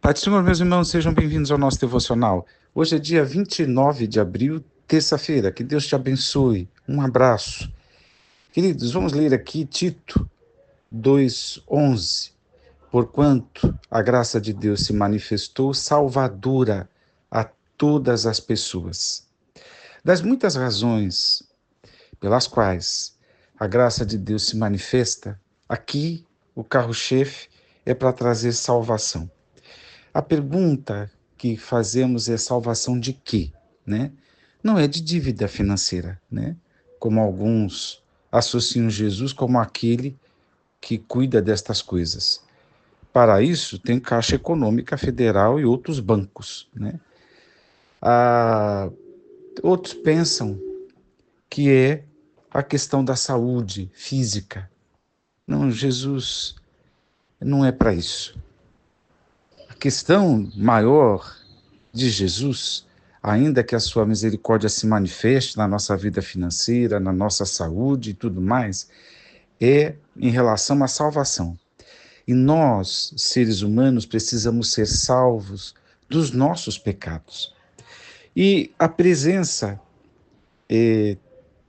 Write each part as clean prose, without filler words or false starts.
Pai do Senhor, meus irmãos, sejam bem-vindos ao nosso devocional. Hoje é dia 29 de abril, terça-feira. Que Deus te abençoe. Um abraço. Queridos, vamos ler aqui Tito 2:11. Porquanto a graça de Deus se manifestou salvadora a todas as pessoas. Das muitas razões pelas quais a graça de Deus se manifesta, aqui o carro-chefe é para trazer salvação. A pergunta que fazemos é salvação de quê, né? Não é de dívida financeira, né? Como alguns associam Jesus como aquele que cuida destas coisas. Para isso, tem Caixa Econômica Federal e outros bancos, né? Outros pensam que é a questão da saúde física. Não, Jesus não é para isso. A questão maior de Jesus, ainda que a sua misericórdia se manifeste na nossa vida financeira, na nossa saúde e tudo mais, é em relação à salvação. E nós, seres humanos, precisamos ser salvos dos nossos pecados. E a presença,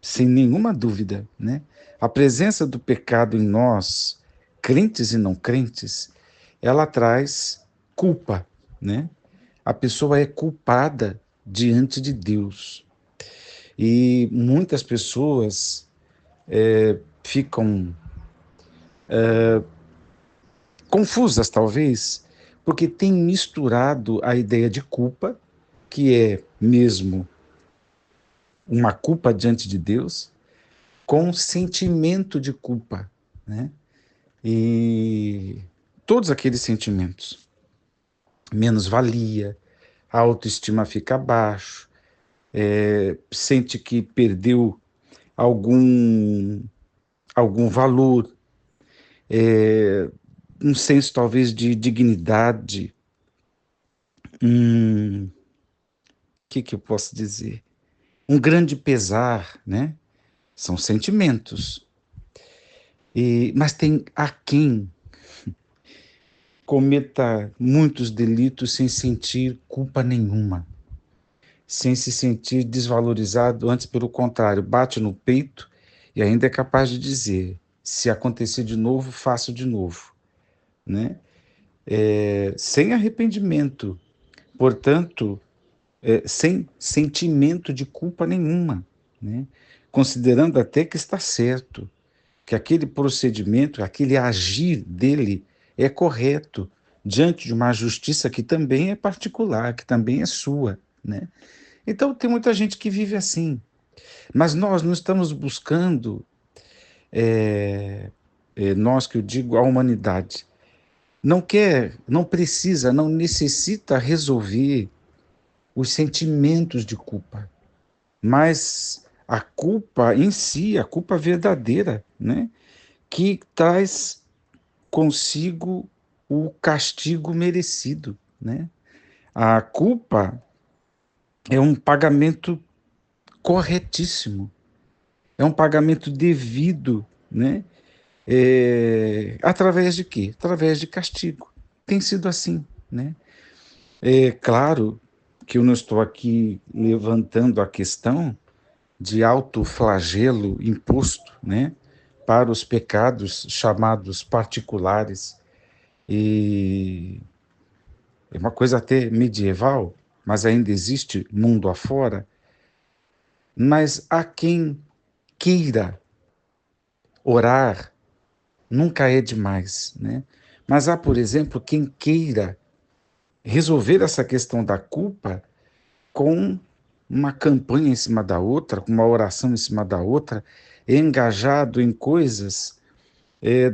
sem nenhuma dúvida, né? A presença do pecado em nós, crentes e não crentes, ela traz culpa, né? A pessoa é culpada diante de Deus. E muitas pessoas ficam confusas, talvez, porque têm misturado a ideia de culpa, que é mesmo uma culpa diante de Deus, com sentimento de culpa, né? E todos aqueles sentimentos, menos-valia, a autoestima fica abaixo, sente que perdeu algum, algum valor, um senso talvez de dignidade. Que eu posso dizer? Um grande pesar, né? São sentimentos. Mas tem a quem cometa muitos delitos sem sentir culpa nenhuma, sem se sentir desvalorizado, antes pelo contrário, bate no peito e ainda é capaz de dizer: se acontecer de novo, faço de novo, né? Sem arrependimento, portanto, sem sentimento de culpa nenhuma, né? Considerando até que está certo, que aquele procedimento, aquele agir dele é correto, diante de uma justiça que também é particular, que também é sua, né? Então, tem muita gente que vive assim, mas nós não estamos buscando, nós que eu digo, a humanidade, não quer, não precisa, não necessita resolver os sentimentos de culpa, mas a culpa em si, a culpa verdadeira, né, que traz consigo o castigo merecido, né? A culpa é um pagamento corretíssimo, é um pagamento devido, né? Através de quê? Através de castigo. Tem sido assim, né? É claro que eu não estou aqui levantando a questão de autoflagelo imposto, né, para os pecados chamados particulares. E é uma coisa até medieval, mas ainda existe mundo afora. Mas há quem queira orar, nunca é demais, né? Mas há, por exemplo, quem queira resolver essa questão da culpa com uma campanha em cima da outra, com uma oração em cima da outra, engajado em coisas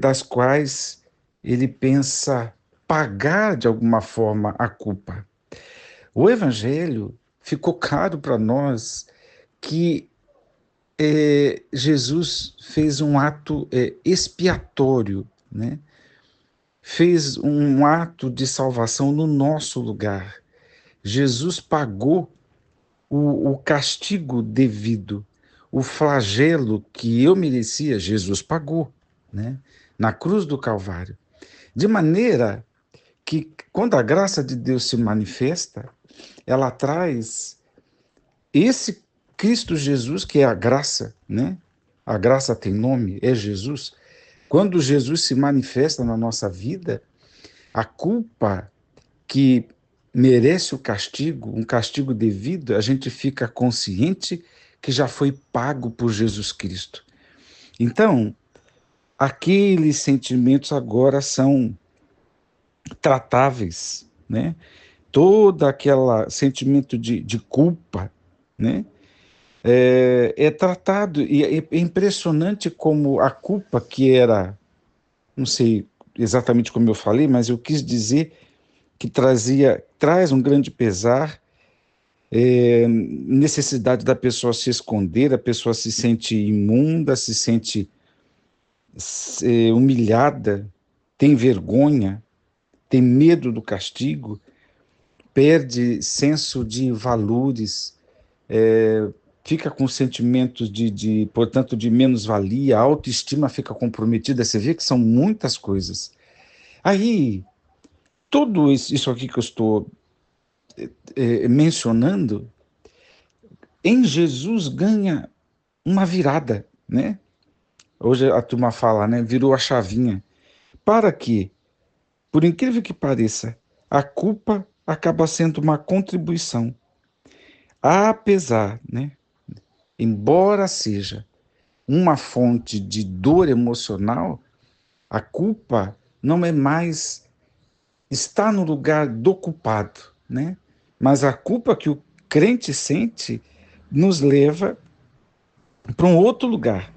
das quais ele pensa pagar de alguma forma a culpa. O Evangelho ficou claro para nós que Jesus fez um ato expiatório, né? Fez um ato de salvação no nosso lugar. Jesus pagou o castigo devido, o flagelo que eu merecia, Jesus pagou, né? Na cruz do Calvário. De maneira que quando a graça de Deus se manifesta, ela traz esse Cristo Jesus, que é a graça, né? A graça tem nome, é Jesus. Quando Jesus se manifesta na nossa vida, a culpa que merece o castigo, um castigo devido, a gente fica consciente que já foi pago por Jesus Cristo. Então, aqueles sentimentos agora são tratáveis, né? Todo aquele sentimento de culpa, né? É tratado, e é impressionante como a culpa que era, não sei exatamente como eu falei, mas eu quis dizer que traz um grande pesar, necessidade da pessoa se esconder, a pessoa se sente imunda, se sente humilhada, tem vergonha, tem medo do castigo, perde senso de valores, fica com sentimentos portanto, de menos-valia, a autoestima fica comprometida. Você vê que são muitas coisas. Aí, tudo isso aqui que eu estou mencionando, em Jesus ganha uma virada, né? Hoje a turma fala, né? Virou a chavinha. Para que, por incrível que pareça, a culpa acaba sendo uma contribuição. Apesar, né? Embora seja uma fonte de dor emocional, a culpa não é mais está no lugar do culpado, né? Mas a culpa que o crente sente nos leva para um outro lugar.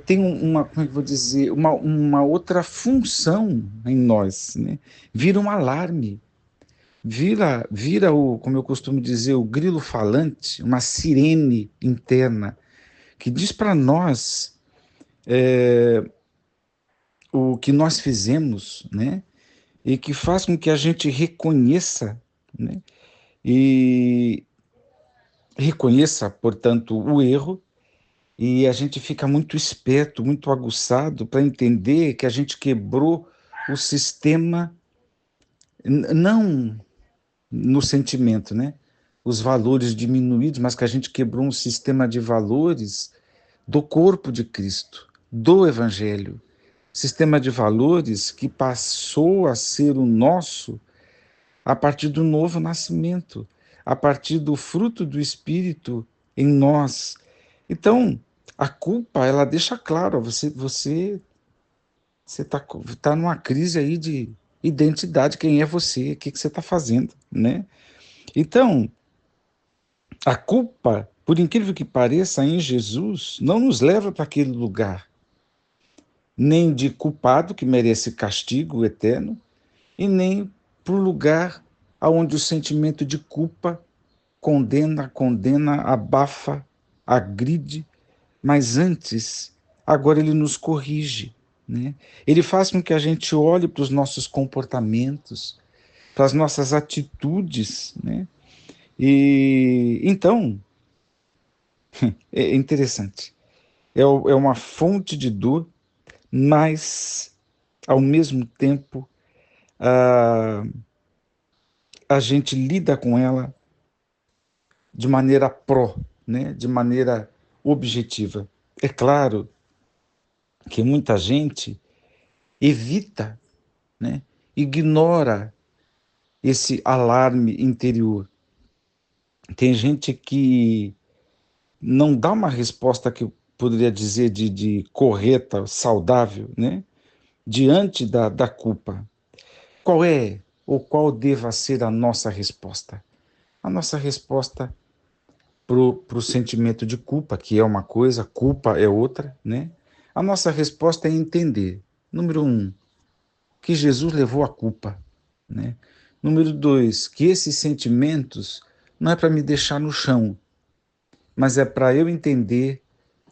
Tem uma, como é que eu vou dizer, uma outra função em nós, né? Vira um alarme, vira o, como eu costumo dizer, o grilo falante, uma sirene interna que diz para nós o que nós fizemos, né? E que faz com que a gente reconheça, né? E reconheça, portanto, o erro, e a gente fica muito esperto, muito aguçado para entender que a gente quebrou o sistema, não no sentimento, né? Os valores diminuídos, mas que a gente quebrou um sistema de valores do corpo de Cristo, do Evangelho. Sistema de valores que passou a ser o nosso a partir do novo nascimento, a partir do fruto do Espírito em nós. Então, a culpa, ela deixa claro, você tá numa crise aí de identidade, quem é você, o que você está fazendo, né? Então, a culpa, por incrível que pareça, em Jesus, não nos leva para aquele lugar, nem de culpado que merece castigo eterno, e nem para o lugar aonde o sentimento de culpa condena, abafa, agride, mas antes, agora ele nos corrige, né? Ele faz com que a gente olhe para os nossos comportamentos, para as nossas atitudes, né? E então, é interessante. É uma fonte de dor, mas ao mesmo tempo a gente lida com ela de maneira né? De maneira objetiva. É claro que muita gente evita, né? Ignora esse alarme interior. Tem gente que não dá uma resposta que eu poderia dizer de correta, saudável, né? Diante da culpa. Qual é ou qual deva ser a nossa resposta? A nossa resposta para o sentimento de culpa, que é uma coisa, culpa é outra, né? A nossa resposta é entender, número um, que Jesus levou a culpa, né? Número dois, que esses sentimentos não é para me deixar no chão, mas é para eu entender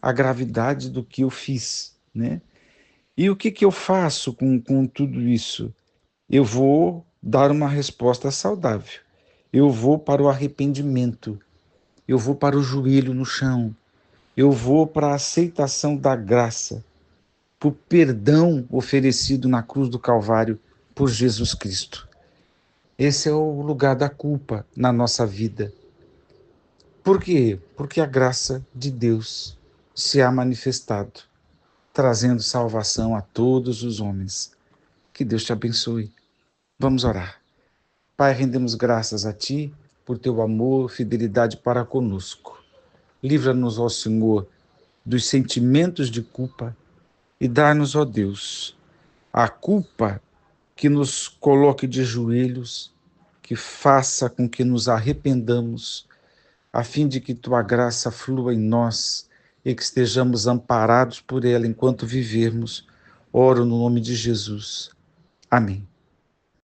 a gravidade do que eu fiz, né? E o que eu faço com tudo isso? Eu vou dar uma resposta saudável. Eu vou para o arrependimento. Eu vou para o joelho no chão. Eu vou para a aceitação da graça, para o perdão oferecido na cruz do Calvário por Jesus Cristo. Esse é o lugar da culpa na nossa vida. Por quê? Porque a graça de Deus se há manifestado, trazendo salvação a todos os homens. Que Deus te abençoe. Vamos orar. Pai, rendemos graças a Ti por Teu amor, fidelidade para conosco. Livra-nos, ó Senhor, dos sentimentos de culpa e dá-nos, ó Deus, a culpa que nos coloque de joelhos, que faça com que nos arrependamos, a fim de que Tua graça flua em nós e que estejamos amparados por ela enquanto vivermos. Oro no nome de Jesus. Amém.